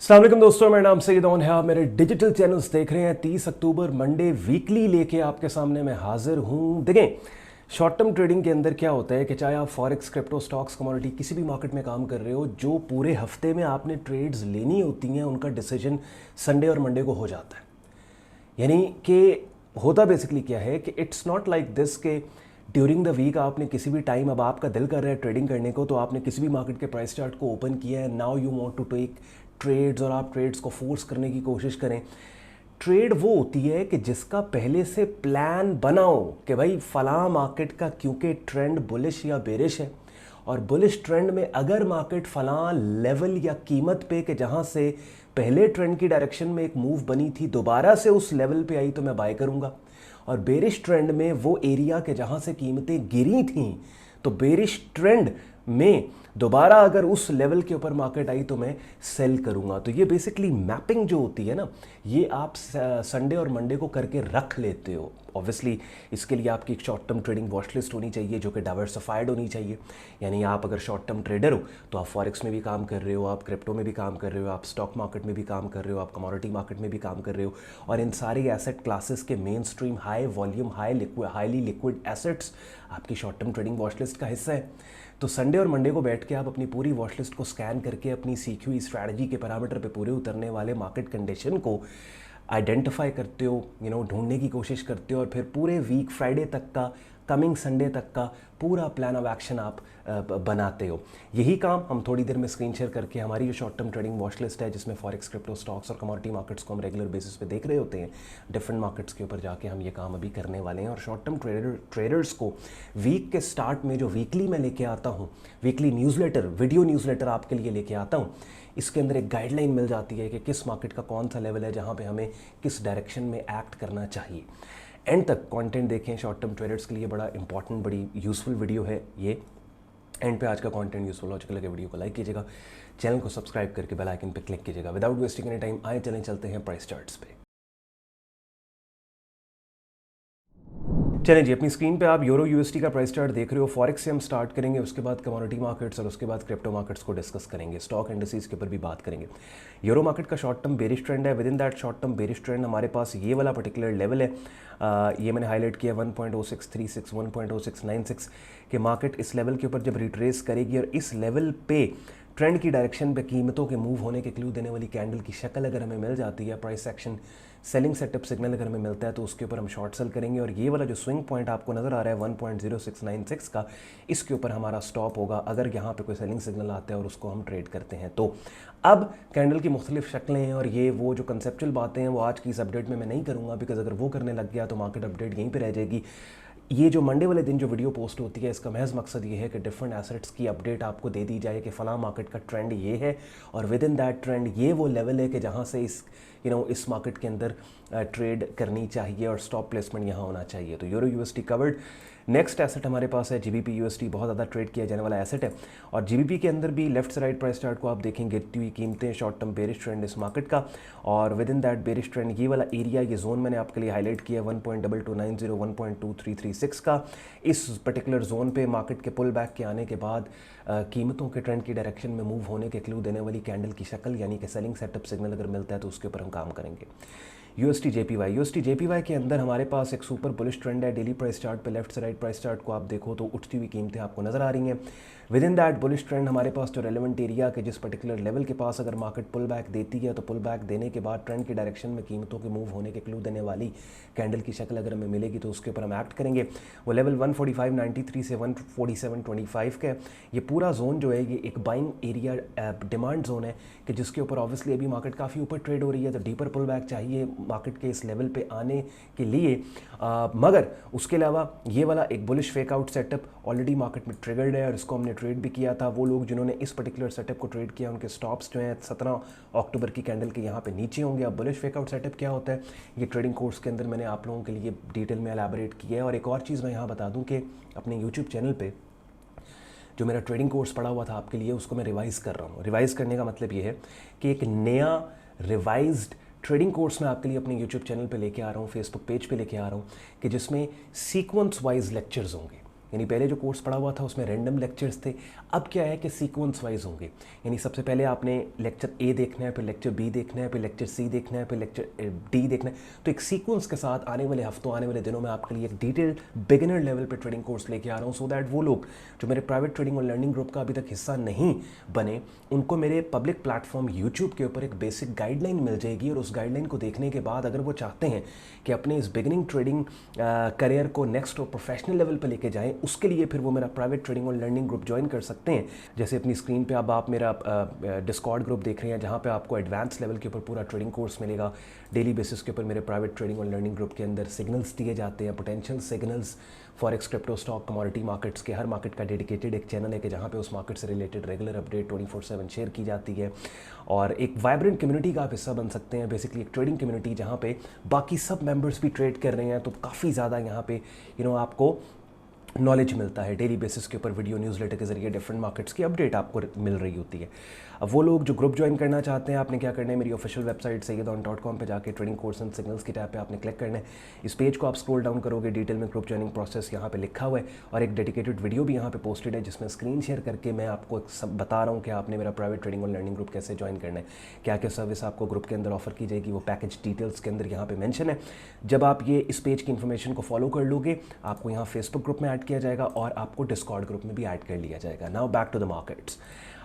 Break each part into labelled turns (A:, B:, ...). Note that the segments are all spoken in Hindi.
A: अस्सलाम वालेकुम दोस्तों, मेरा नाम सईद ओन है। आप मेरे डिजिटल चैनल्स देख रहे हैं। 30 अक्टूबर मंडे वीकली लेके आपके सामने मैं हाजिर हूँ। देखें, शॉर्ट टर्म ट्रेडिंग के अंदर क्या होता है कि चाहे आप फॉरेक्स, क्रिप्टो, स्टॉक्स, कमोडिटी किसी भी मार्केट में काम कर रहे हो, जो पूरे हफ्ते में आपने ट्रेड्स लेनी होती हैं उनका डिसीजन संडे और मंडे को हो जाता है। यानी कि होता बेसिकली क्या है कि इट्स नॉट लाइक दिस के ड्यूरिंग द वीक आपने किसी भी टाइम, अब आपका दिल कर रहा है ट्रेडिंग करने को, तो आपने किसी भी मार्केट के प्राइस चार्ट को ओपन किया है, now you want to take trades और आप ट्रेड्स को फोर्स करने की कोशिश करें। ट्रेड वो होती है कि जिसका पहले से प्लान बनाओ कि भाई फला मार्केट का क्योंकि ट्रेंड बुलिश या बेरिश है, और बुलिश ट्रेंड में अगर मार्केट फला लेवल या कीमत पे कि जहाँ से पहले ट्रेंड की डायरेक्शन में एक मूव बनी थी दोबारा से उस लेवल पे आई तो मैं बाय करूँगा। और बेरिश ट्रेंड में वो एरिया के जहाँ से कीमतें गिरी थीं तो बेरिश ट्रेंड में दोबारा अगर उस लेवल के ऊपर मार्केट आई तो मैं सेल करूंगा। तो ये बेसिकली मैपिंग जो होती है ना, ये आप संडे और मंडे को करके रख लेते हो। ऑब्वियसली इसके लिए आपकी एक short term trading watch list होनी चाहिए जो कि डाइवर्सिफाइड होनी चाहिए। यानी आप अगर शॉर्ट टर्म ट्रेडर हो तो आप फॉरेक्स में भी काम कर रहे हो, आप क्रिप्टो में भी काम कर रहे हो, आप स्टॉक मार्केट में भी काम कर रहे हो, आप कमोडिटी मार्केट में भी काम कर रहे हो, और इन सारे एसेट क्लासेस के mainstream high volume highly liquid assets आपकी short term trading watch list का हिस्सा है। तो संडे और मंडे को बैठ के आप अपनी पूरी वॉच लिस्ट को स्कैन करके अपनी सीखी हुई स्ट्रैटेजी के पैरामीटर पे पूरे उतरने वाले मार्केट कंडीशन को आइडेंटिफाई करते हो, ढूंढने की कोशिश करते हो, और फिर पूरे वीक फ्राइडे तक का, कमिंग संडे तक का पूरा प्लान ऑफ एक्शन आप बनाते हो। यही काम हम थोड़ी देर में स्क्रीन शेयर करके हमारी जो short term trading watch list है, जिसमें फॉरेक्स, क्रिप्टो, स्टॉक्स और कमोडिटी मार्केट्स को हम रेगुलर बेसिस पे देख रहे होते हैं, डिफरेंट मार्केट्स के ऊपर जाके हम ये काम अभी करने वाले हैं। और शॉर्ट टर्म ट्रेडर्स को वीक के स्टार्ट में जो वीकली मैं लेके आता हूँ, वीकली न्यूज़लेटर, वीडियो न्यूज़लेटर आपके लिए लेके आता हूँ, इसके अंदर एक गाइडलाइन मिल जाती है कि किस मार्केट का कौन सा लेवल है जहाँ पे हमें किस डायरेक्शन में एक्ट करना चाहिए। एंड तक कंटेंट देखें, शॉर्ट टर्म ट्रेडर्स के लिए बड़ा इंपॉर्टेंट, बड़ी यूज़फुल वीडियो है ये। एंड पे आज का कंटेंट यूज़फुल लॉजिकल लगे वीडियो को लाइक कीजिएगा, चैनल को सब्सक्राइब करके बेल आइकन पे क्लिक कीजिएगा। विदाउट वेस्टिंग एनी टाइम आए चलते हैं प्राइस चार्ट्स पे। चलें जी, अपनी स्क्रीन पे आप यूरो यूएसडी का प्राइस चार्ट देख रहे हो। फॉरेक्स से हम स्टार्ट करेंगे, उसके बाद कमोडिटी मार्केट्स और उसके बाद क्रिप्टो मार्केट्स को डिस्कस करेंगे, स्टॉक इंडिसेस के ऊपर भी बात करेंगे। यूरो मार्केट का शॉर्ट टर्म बेरिश ट्रेंड है। With in that short term bearish trend हमारे पास ये वाला पर्टिकुलर लेवल है, ये मैंने हाईलाइट किया 1.0636 1.0696 के मार्केट इस लेवल के ऊपर जब रिट्रेस करेगी और इस लेवल पे ट्रेंड की डायरेक्शन पे कीमतों के मूव होने के क्लू देने वाली कैंडल की शक्ल अगर हमें मिल जाती है, price action selling setup signal अगर हमें मिलता है, तो उसके ऊपर हम शॉर्ट सेल करेंगे। और ये वाला जो स्विंग पॉइंट आपको नज़र आ रहा है 1.0696 का, इसके ऊपर हमारा स्टॉप होगा अगर यहाँ पे कोई सेलिंग सिग्नल आता है और उसको हम ट्रेड करते हैं। तो अब कैंडल की मुख्तलिफ शक्लें हैं, और ये वो जो कंसेप्चुअल बातें हैं वो आज की इस अपडेट में मैं नहीं करूँगा, बिकॉज अगर वो करने लग गया तो मार्केट अपडेट यहीं पर रह जाएगी। ये जो मंडे वाले दिन जो वीडियो पोस्ट होती है, इसका महज मकसद ये है कि डिफरेंट एसेट्स की अपडेट आपको दे दी जाए कि फ़लाँ मार्केट का ट्रेंड ये है, और विद इन दैट ट्रेंड ये वो लेवल है कि जहाँ से इस मार्केट के अंदर ट्रेड करनी चाहिए और स्टॉप प्लेसमेंट यहाँ होना चाहिए। तो euro USD covered. Next asset हमारे पास है जीबीपी यूएसडी, बहुत ज़्यादा ट्रेड किया जाने वाला एसेट है। और जीबीपी के अंदर भी लेफ्ट से राइट प्राइस चार्ट को आप देखें, गिरती हुई कीमतें, शॉर्ट टर्म बेरिश ट्रेंड इस मार्केट का, और with in that bearish trend ये वाला एरिया, ये जोन मैंने आपके लिए हाईलाइट किया 1.2290 1.2336 का। इस पर्टिकुलर जोन पे मार्केट के पुल बैक के आने के बाद कीमतों के ट्रेंड की डायरेक्शन में मूव होने के क्लू देने वाली कैंडल की शक्ल, यानी कि सेलिंग सेटअप सिग्नल अगर मिलता है तो उसके ऊपर हम काम करेंगे। यूएसटी जेपीवाई के अंदर हमारे पास एक सुपर बुलिश ट्रेंड है। डेली प्राइस चार्ट पे लेफ्ट से राइट प्राइस चार्ट को आप देखो तो उठती हुई कीमतें आपको नज़र आ रही हैं। With in that bullish trend हमारे पास जो रेलेवेंट एरिया के जिस पर्टिकुलर लेवल के पास अगर मार्केट पुल बैक देती है, तो पुल बैक देने के बाद ट्रेंड की डायरेक्शन में कीमतों के मूव होने के क्लू देने वाली कैंडल की शक्ल अगर हमें मिलेगी तो उसके ऊपर हम एक्ट करेंगे। वो लेवल 145.93 से 147.25 का है। ये पूरा जोन जो है ये एक बाइंग एरिया डिमांड जोन है कि जिसके ऊपर ऑब्वियसली अभी मार्केट काफ़ी ऊपर ट्रेड हो रही है, तो डीपर पुल बैक चाहिए मार्केट के इस लेवल पे आने के लिए। मगर उसके अलावा ये वाला एक bullish fake out setup already market में ट्रिगर्ड है और इसको हमने ट्रेड भी किया था। वो लोग जिन्होंने इस पर्टिकुलर सेटअप को ट्रेड किया, उनके स्टॉप्स जो हैं 17 अक्टूबर की कैंडल के यहाँ पे नीचे होंगे। अब बुलिश फेक आउट सेटअप क्या होता है, ये ट्रेडिंग कोर्स के अंदर मैंने आप लोगों के लिए डिटेल में एलैबोरेट किया है। और एक और चीज़ मैं यहाँ बता दूँ कि अपने यूट्यूब चैनल पर जो मेरा ट्रेडिंग कोर्स पड़ा हुआ था आपके लिए, उसको मैं रिवाइज़ कर रहा हूँ। रिवाइज़ करने का मतलब ये है कि एक नया रिवाइज्ड ट्रेडिंग कोर्स मैं आपके लिए अपने यूट्यूब चैनल पे लेके आ रहा हूँ, फेसबुक पेज पे लेके आ रहा हूँ, कि जिसमें सीक्वेंस वाइज लेक्चर्स होंगे। यानी पहले जो कोर्स पढ़ा हुआ था उसमें रैंडम लेक्चर्स थे, अब क्या है कि सीक्वेंस वाइज होंगे। यानी सबसे पहले आपने लेक्चर ए देखना है, फिर लेक्चर बी देखना है, फिर लेक्चर सी देखना है, फिर लेक्चर डी देखना है। तो एक सीक्वेंस के साथ आने वाले हफ्तों, आने वाले दिनों में आपके लिए एक डिटेल्ड बिगिनर लेवल पे ट्रेडिंग कोर्स लेके आ रहा हूँ, सो दैट वो लोग जो मेरे प्राइवेट ट्रेडिंग और लर्निंग ग्रुप का अभी तक हिस्सा नहीं बने, उनको मेरे पब्लिक प्लेटफॉर्म यूट्यूब के ऊपर एक बेसिक गाइडलाइन मिल जाएगी। और उस गाइडलाइन को देखने के बाद अगर वो चाहते हैं कि अपने इस बिगिनिंग ट्रेडिंग करियर को नेक्स्ट और प्रोफेशनल लेवल पे लेके जाएं, उसके लिए फिर वो मेरा प्राइवेट ट्रेडिंग और लर्निंग ग्रुप ज्वाइन कर सकते हैं। जैसे अपनी स्क्रीन पे अब आप मेरा डिस्कॉर्ड ग्रुप देख रहे हैं, जहाँ पे आपको एडवांस लेवल के ऊपर पूरा ट्रेडिंग कोर्स मिलेगा। डेली बेसिस के ऊपर मेरे प्राइवेट ट्रेडिंग और लर्निंग ग्रुप के अंदर सिग्नल्स दिए जाते हैं, potential signals forex, crypto, stock, commodity markets के। हर मार्केट का डेडिकेटेड एक चैनल है कि जहाँ पे उस मार्केट से रिलेटेड रेगुलर अपडेट 24/7 शेयर की जाती है। और एक वाइब्रेंट कम्युनिटी का आप हिस्सा बन सकते हैं, बेसिकली एक ट्रेडिंग कम्युनिटी जहाँ पे बाकी सब मेंबर्स भी ट्रेड कर रहे हैं। तो काफ़ी ज़्यादा यहाँ पे आपको नॉलेज मिलता है। डेली बेसिस के ऊपर वीडियो न्यूज़लेटर के जरिए डिफरेंट मार्केट्स की अपडेट आपको मिल रही होती है। अब वो लोग जो ग्रुप ज्वाइन करना चाहते हैं, आपने क्या करना है, मेरी ऑफिशियल वेबसाइट सैयदon.com पे जाके ट्रेडिंग कोर्स एंड सिग्नल्स की टैब पे आपने क्लिक करना है। इस पेज को आप स्क्रॉल डाउन करोगे, डिटेल में ग्रुप ज्वाइनिंग प्रोसेस यहाँ पे लिखा हुआ है और एक डेडिकेटेड वीडियो भी यहाँ पे पोस्टेड है, जिसमें स्क्रीन शेयर करके मैं आपको सब बता रहा हूँ कि आपने मेरा प्राइवेट ट्रेडिंग और लर्निंग ग्रुप कैसे ज्वाइन करना है, क्या क्या सर्विस आपको ग्रुप के अंदर ऑफर की जाएगी, वो पैकेज डिटेल्स के अंदर यहाँ पे मेंशन है। जब आप ये इस पेज की इन्फॉर्मेशन को फॉलो कर लोगे, आपको यहाँ फेसबुक ग्रुप में ऐड किया जाएगा और आपको डिस्कॉर्ड ग्रुप में भी ऐड कर लिया जाएगा। Now back to the markets.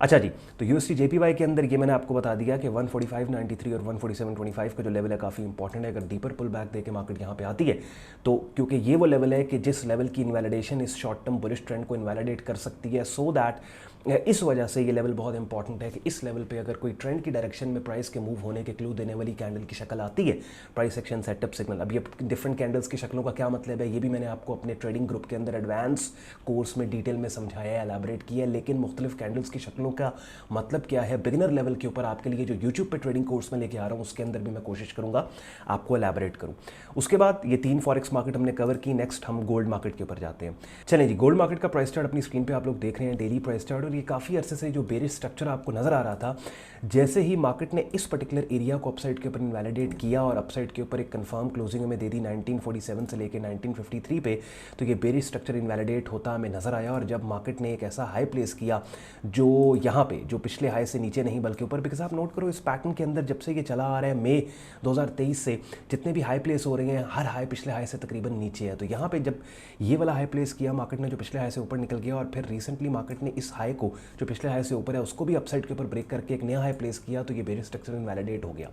A: अच्छा जी, तो यूएसडी जेपीवाई के अंदर ये मैंने आपको बता दिया कि 145.93 और 147.25 का जो लेवल है काफ़ी इंपॉर्टेंट है। अगर डीपर पुल बैक देके मार्केट यहाँ पे आती है तो, क्योंकि ये वो लेवल है कि जिस लेवल की इनवैलिडेशन इस शॉर्ट टर्म बुलिश ट्रेंड को इनवैलिडेट कर सकती है, सो दैट इस वजह से ये लेवल बहुत इंपॉर्टेंट है कि इस लेवल पे अगर कोई ट्रेंड की डायरेक्शन में प्राइस के मूव होने के क्लू देने वाली कैंडल की शक्ल आती है, प्राइस एक्शन सेटअप सिग्नल। अब ये डिफरेंट कैंडल्स की शक्लों का क्या मतलब है, ये भी मैंने आपको अपने ट्रेडिंग ग्रुप के अंदर एडवांस कोर्स में डिटेल में समझाया, एलैबोरेट किया। लेकिन मुख्तलिफ कैंडल्स की शक्लों का मतलब क्या है बिगिनर लेवल के ऊपर आपके लिए जो यूट्यूब पे ट्रेडिंग कोर्स में लेके आ रहा हूँ, उसके अंदर भी मैं कोशिश करूँगा आपको एलैबोरेट करूँ। उसके बाद ये 3 फॉरेक्स मार्केट हमने कवर की। नेक्स्ट हम गोल्ड मार्केट के ऊपर जाते हैं। चलें जी, गोल्ड मार्केट का प्राइस चार्ट अपनी स्क्रीन पे आप लोग देख रहे हैं, डेली प्राइस चार्ट। और ये काफ़ी अरसे से जो बेरिश स्ट्रक्चर आपको नजर आ रहा था, जैसे ही मार्केट ने इस पर्टिकुलर एरिया को अपसाइड के ऊपर इनवैलिडेट किया और अपसाइड के ऊपर एक कंफर्म क्लोजिंग हमें दे दी 1947 से लेकर 1953 पे, तो ये बेरिश स्ट्रक्चर इनवैलिडेट होता हमें नजर आया। और जब मार्केट ने एक ऐसा हाई प्लेस किया जो यहाँ पे जो पिछले हाई से नीचे नहीं बल्कि ऊपर, बिकॉज आप नोट करो इस पैटर्न के अंदर जब से ये चला आ रहा है मई 2023 से, जितने भी हाई प्लेस हो रहे हैं हर हाई पिछले हाई से तकरीबन नीचे है। तो यहाँ पे जब ये वाला हाई प्लेस किया मार्केट ने, जो पिछले हाई से ऊपर निकल गया, और फिर रिसेंटली मार्केट ने इस हाई को जो पिछले हाई से ऊपर है उसको भी अपसाइड के ऊपर ब्रेक करके एक नया हाई प्लेस किया, तो ये बेरिश स्ट्रक्चर इनवैलिडेट हो गया।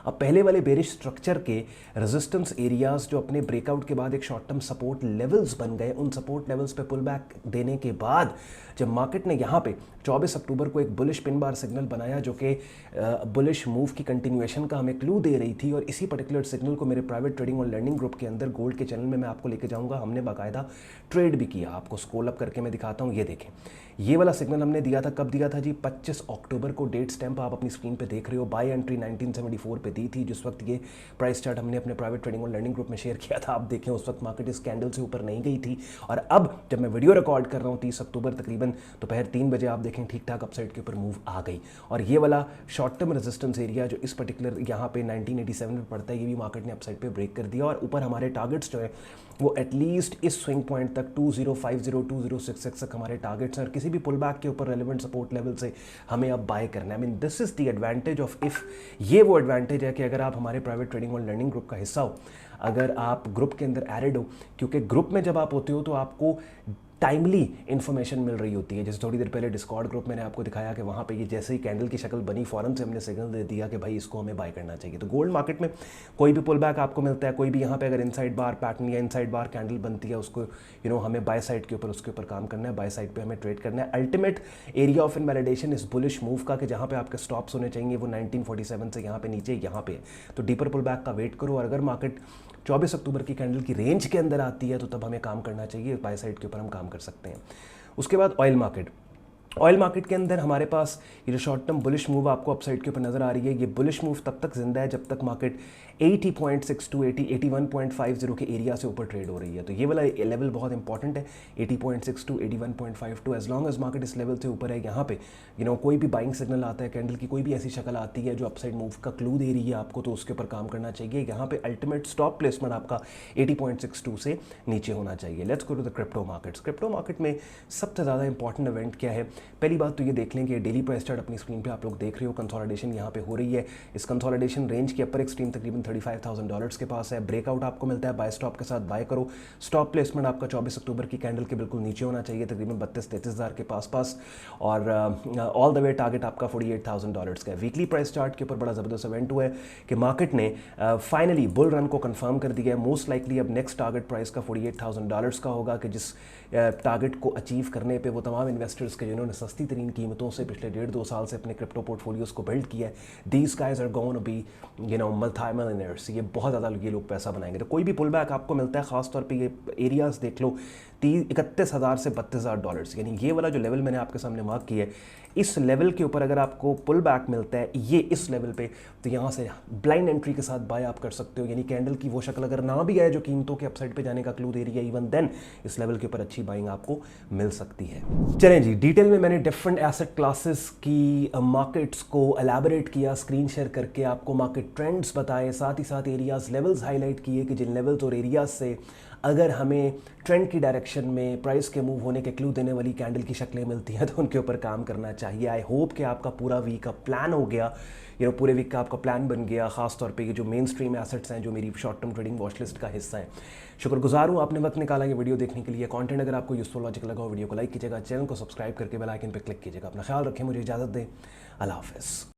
A: अब पहले वाले बेरिश स्ट्रक्चर के रेजिस्टेंस एरियाज जो अपने ब्रेकआउट के बाद एक शॉर्ट टर्म सपोर्ट लेवल्स बन गए, उन सपोर्ट लेवल्स पे पुल बैक देने के बाद जब मार्केट ने यहाँ पे 24 अक्टूबर को एक बुलिश पिन बार सिग्नल बनाया जो कि बुलिश मूव की कंटिन्यूएशन का हमें क्लू दे रही थी, और इसी पर्टिकुलर सिग्नल को मेरे प्राइवेट ट्रेडिंग और लर्निंग ग्रुप के अंदर गोल्ड के चैनल में मैं आपको लेके जाऊंगा। हमने बाकायदा ट्रेड भी किया, आपको स्क्रॉल अप करके मैं दिखाता हूँ। ये देखें, ये वाला सिग्नल हमने दिया था, कब दिया था जी, 25 अक्टूबर को। डेट स्टैंप आप अपनी स्क्रीन पे देख रहे हो। बाय एंट्री 1974 पे दी थी, जिस वक्त ये प्राइस चार्ट हमने अपने प्राइवेट ट्रेडिंग और लर्निंग ग्रुप में शेयर किया था। आप देखें उस वक्त मार्केट इस कैंडल से ऊपर नहीं गई थी, और अब जब मैं वीडियो रिकॉर्ड कर रहा हूँ 30 अक्टूबर तकरीबन दोपहर 3 बजे, आप देखें ठीक ठाक अपसाइड के ऊपर मूव आ गई। और ये वाला शॉर्ट टर्म रेजिस्टेंस एरिया जो इस पर्टिकुलर यहाँ पे 1987 में पड़ता है, ये भी मार्केट ने अपसाइड पे ब्रेक कर दिया। और ऊपर हमारे टारगेट्स जो है वो एटलीस्ट इस स्विंग पॉइंट तक 2050 2066 तक हमारे टारगेट्स हैं, और किसी भी पुल बैक के ऊपर रेलेवेंट सपोर्ट लेवल से हमें अब बाय करना है। I mean this is the advantage of if. ये वो एडवांटेज है कि अगर आप हमारे प्राइवेट ट्रेडिंग और लर्निंग ग्रुप का हिस्सा हो, अगर आप ग्रुप के अंदर एडेड हो, क्योंकि ग्रुप में जब आप होते हो तो आपको टाइमली इन्फॉर्मेशन मिल रही होती है। जैसे थोड़ी देर पहले डिस्कॉर्ड ग्रुप मैंने आपको दिखाया कि वहाँ पे ये जैसे ही कैंडल की शक्ल बनी, फ़ौरन से हमने सिग्नल दे दिया कि भाई इसको हमें बाय करना चाहिए। तो गोल्ड मार्केट में कोई भी पुल बैक आपको मिलता है, कोई भी यहाँ पे अगर इनसाइड बार पैटर्न या इनसाइड बार कैंडल बनती है, उसको हमें बाय साइड के ऊपर उसके ऊपर काम करना है, बाय साइड पे हमें ट्रेड करना है। अल्टीमेट एरिया ऑफ इनवैलिडेशन इस बुलिश मूव का कि जहाँ पे आपके स्टॉप्स होने चाहिए वो 1947 से यहाँ पे नीचे यहाँ पे है। तो डीपर पुल बैक का वेट करो, और अगर मार्केट 24 अक्टूबर की कैंडल की रेंज के अंदर आती है तो तब हमें काम करना चाहिए, बाय साइड के ऊपर हम काम कर सकते हैं। उसके बाद ऑयल मार्केट। ऑयल मार्केट के अंदर हमारे पास ये जो शॉर्ट टर्म बुलिश मूव आपको अपसाइड के ऊपर नज़र आ रही है, ये बुलिश मूव तब तक जिंदा है जब तक मार्केट 80.62 81.50 के एरिया से ऊपर ट्रेड हो रही है। तो ये वाला लेवल बहुत इंपॉर्टेंट है, 80.62 81.52। एज लॉन्ग एज मार्केट इस लेवल से ऊपर है, यहाँ पे कोई भी बाइंग सिग्नल आता है, कैंडल की कोई भी ऐसी शक्ल आती है जो अपसाइड मूव का क्लू दे रही है आपको, तो उसके ऊपर काम करना चाहिए। यहाँ पे अल्टीमेट स्टॉप प्लेसमेंट आपका 80.62 से नीचे होना चाहिए। Let's go to the crypto markets. Crypto market में सबसे ज़्यादा इंपॉर्टेंट इवेंट क्या है? पहली बात तो ये देख लें कि डेली प्राइस चार्ट अपनी स्क्रीन पे आप लोग देख रहे हो, कंसोलिडेशन यहाँ पे हो रही है। इस कंसोलिडेशन रेंज की अपर एक्सट्रीम तकरीबन $35,000 के पास है। ब्रेकआउट आपको मिलता है, बाय स्टॉप के साथ बाय करो। स्टॉप प्लेसमेंट आपका 24 अक्टूबर की कैंडल के बिल्कुल नीचे होना चाहिए, तकरीबन 32-33 हज़ार के पास। और ऑल द वे टारगेट आपका $48,000 का है। वीकली प्राइस चार्ट के ऊपर बड़ा ज़बरदस्त इवेंट हुआ है कि मार्केट ने फाइनली बुल रन को कंफर्म कर दिया है। मोस्ट लाइकली अब नेक्स्ट टारगेट प्राइस का $48,000 का होगा, कि जिस टारगेट को अचीव करने पे वो तमाम इन्वेस्टर्स के जिन्होंने सस्ती तरीन कीमतों से पिछले 1.5-2 साल से अपने क्रिप्टो पोर्टफोलियोज को बिल्ड किया है, these guys are gonna be multi millionaires. ये बहुत ज़्यादा ये लोग पैसा बनाएंगे। तो कोई भी पुल बैक आपको मिलता है, खासतौर पे ये एरियाज देख लो, 31,000 से $32,000, यानी ये वाला जो लेवल मैंने आपके सामने मार्क किया है, इस लेवल के ऊपर अगर आपको पुल बैक मिलता है ये इस लेवल पे, तो यहाँ से ब्लाइंड एंट्री के साथ बाय आप कर सकते हो। यानी कैंडल की वो शक्ल अगर ना भी आए जो कीमतों के अपसाइड पे जाने का क्लू दे रही है, इवन देन इस लेवल के ऊपर अच्छी बाइंग आपको मिल सकती है। चलें जी, डिटेल में मैंने डिफरेंट एसेट क्लासेस की मार्केट्स को एलैबोरेट किया, स्क्रीन शेयर करके आपको मार्केट ट्रेंड्स बताए, साथ ही साथ एरियाज लेवल्स हाईलाइट किए कि जिन लेवल्स और एरियाज से अगर हमें ट्रेंड की डायरेक्शन में प्राइस के मूव होने के क्लू देने वाली कैंडल की शक्लें मिलती हैं तो उनके ऊपर काम करना चाहिए। आई होप कि आपका पूरा वीक का प्लान हो गया, पूरे वीक का आपका प्लान बन गया। खासतौर पे ये जो मेन स्ट्रीम एसेट्स हैं जो मेरी short term trading watch list का हिस्सा है। शुक्रगुजार हूँ आपने वक्त निकाला ये वीडियो देखने के लिए। कंटेंट अगर आपको यूजफुल लॉजिक लगा हो, वीडियो को लाइक कीजिएगा, चैनल को सब्सक्राइब करके बेल आइकन पर क्लिक कीजिएगा। अपना ख्याल रखें, मुझे इजाज़त दें। अल्लाह हाफ़िज़।